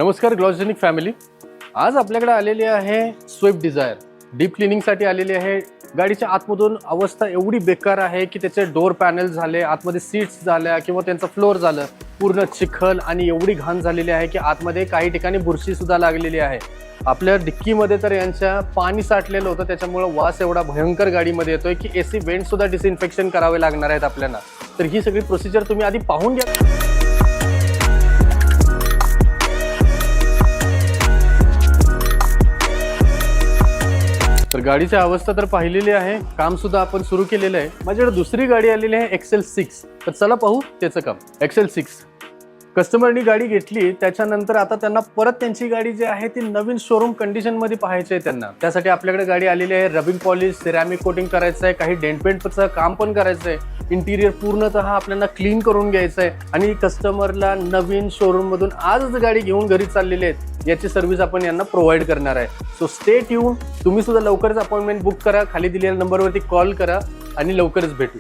नमस्कार ग्लॉसजेनिक फॅमिली. आज आपल्याकडे आलेली आहे स्विफ्ट डिझायर. डीप क्लिनिंगसाठी आलेली आहे. गाडीच्या आतमधून अवस्था एवढी बेकार आहे की त्याचे डोर पॅनल झाले, आतमध्ये सीट्स झाल्या किंवा त्यांचं फ्लोअर झालं, पूर्ण चिखल आणि एवढी घाण झालेली आहे की आतमध्ये काही ठिकाणी बुरशी सुद्धा लागलेली आहे. आपल्या डिक्कीमध्ये तर यांच्या पाणी साठलेलं होतं, त्याच्यामुळे वास एवढा भयंकर गाडीमध्ये येतोय की एसी वेंट सुद्धा डिसइन्फेक्शन करावे लागणार आहेत आपल्याला. तर ही सगळी प्रोसिजर तुम्ही आधी पाहून घ्या. तर गाडीची अवस्था तर पाहिलेली आहे, काम सुद्धा आपण सुरू केलेलं आहे. माझ्याकडे दुसरी गाडी आलेली आहे XL6. तर चला पाहू त्याचं काम. XL6 कस्टमरनी गाडी घेतली, त्याच्यानंतर आता त्यांना परत त्यांची गाडी जी आहे ती नवीन शोरूम कंडिशनमध्ये पाहायची आहे त्यांना. त्यासाठी आपल्याकडे गाडी आलेली आहे. रबिंग पॉलिश, सिरॅमिक कोटिंग करायचं आहे, काही डेंट पेंटचं काम पण करायचं आहे. इंटिरियर पूर्णतः आपल्याला क्लीन करून घ्यायचं आहे आणि कस्टमरला नवीन शोरूममधून आजच गाडी घेऊन घरी चाललेले आहेत याची सर्व्हिस आपण यांना प्रोव्हाइड करणार आहे. So stay tune. तुम्ही सुद्धा लवकरच अपॉइंटमेंट बुक करा, खाली दिलेल्या नंबरवरती कॉल करा आणि लवकरच भेटू.